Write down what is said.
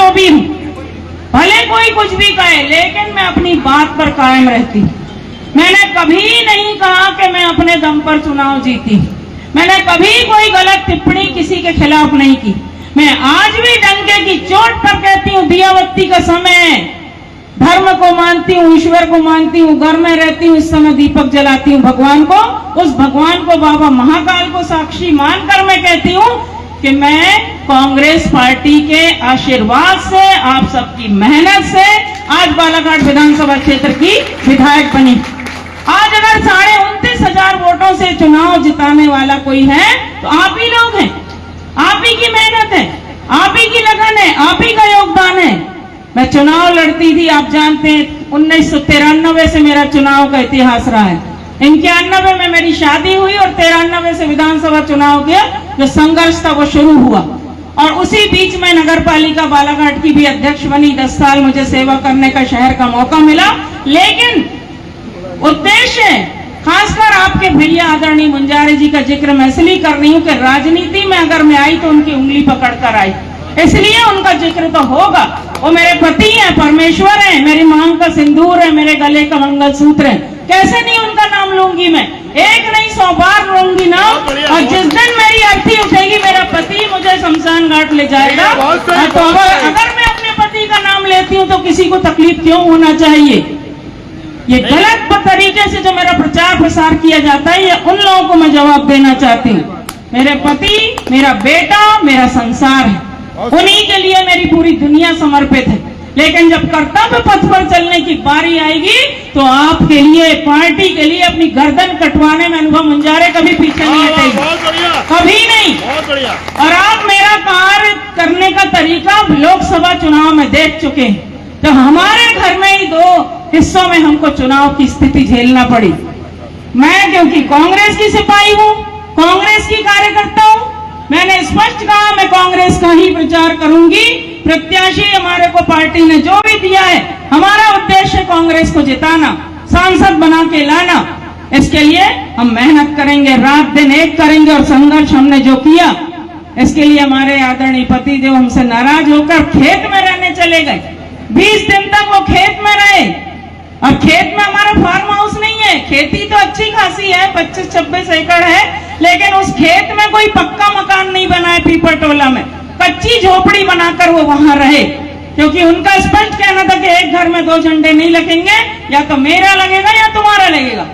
जो भी हूँ, भले कोई कुछ भी कहे, लेकिन मैं अपनी बात पर कायम रहती हूँ। मैंने कभी नहीं कहा कि मैं अपने दम पर चुनाव जीती। मैंने कभी कोई गलत टिप्पणी किसी के खिलाफ नहीं की। मैं आज भी डंके की चोट पर कहती हूँ, दिया बत्ती का समय, धर्म को मानती हूँ, ईश्वर को मानती हूँ, घर में रहती हूँ, इस समय दीपक जलाती हूँ भगवान को, उस भगवान को, बाबा महाकाल को साक्षी मानकर मैं कहती हूँ कि मैं कांग्रेस पार्टी के आशीर्वाद से, आप सबकी मेहनत से आज बालाघाट विधानसभा क्षेत्र की विधायक बनी। आज अगर 29,500 वोटों से चुनाव जिताने वाला कोई है तो आप ही लोग हैं, आप ही की मेहनत है, आप ही की लगन है, आप ही का योगदान है। मैं चुनाव लड़ती थी, आप जानते हैं 1993 से मेरा चुनाव का इतिहास रहा है। 91 में मेरी शादी हुई और 93 से विधानसभा चुनाव के जो संघर्ष था वो शुरू हुआ, और उसी बीच में नगर पालिका बालाघाट की भी अध्यक्ष बनी। 10 साल मुझे सेवा करने का शहर का मौका मिला। लेकिन उद्देश्य, खासकर आपके भैया आदरणीय मुंजारे जी का जिक्र मैं इसलिए कर रही हूँ कि राजनीति में अगर मैं आई तो उनकी उंगली पकड़कर आई, इसलिए उनका जिक्र तो होगा। वो मेरे पति हैं, परमेश्वर हैं, मेरी मांग का सिंदूर है, मेरे गले का मंगलसूत्र है। कैसे नहीं उनका नाम लूंगी मैं, एक नहीं 100 बार लूंगी नाम। और जिस दिन मेरी अर्थी उठेगी, मेरा पति मुझे शमशान घाट ले जाएगा। तो अगर मैं अपने पति का नाम लेती हूँ तो किसी को तकलीफ क्यों होना चाहिए? ये गलत तरीके से जो मेरा प्रचार प्रसार किया जाता है, ये उन लोगों को मैं जवाब देना चाहती हूँ। मेरे पति, मेरा बेटा, मेरा संसार है, उन्हीं के लिए मेरी पूरी दुनिया समर्पित है। लेकिन जब कर्तव्य पथ पर चलने की बारी आएगी तो आपके लिए, पार्टी के लिए अपनी गर्दन कटवाने में अनुभव मुंजारे कभी पीछे नहीं हटेगी, कभी नहीं। और आप मेरा कार्य करने का तरीका लोकसभा चुनाव में देख चुके हैं। तो हमारे घर में ही 2 हिस्सों में हमको चुनाव की स्थिति झेलना पड़ी। मैं क्योंकि कांग्रेस की सिपाही हूँ, कांग्रेस की कार्यकर्ता हूँ, मैंने स्पष्ट कहा मैं कांग्रेस का ही प्रचार करूंगी। प्रत्याशी हमारे को पार्टी ने जो भी दिया है, हमारा उद्देश्य कांग्रेस को जिताना, सांसद बना के लाना। इसके लिए हम मेहनत करेंगे, रात दिन एक करेंगे। और संघर्ष हमने जो किया, इसके लिए हमारे आदरणीय पति देव हमसे नाराज होकर खेत में रहने चले गए। 20 दिन तक वो खेत में रहे। और खेत में हमारा फार्म हाउस नहीं है, खेती तो अच्छी खासी है, 25-26 एकड़ है, लेकिन उस खेत में कोई पक्का मकान नहीं बना है। पीपर टोला में कच्ची झोपड़ी बनाकर वो वहां रहे, क्योंकि उनका स्पष्ट कहना था कि एक घर में 2 झंडे नहीं लगेंगे, या तो मेरा लगेगा या तुम्हारा लगेगा।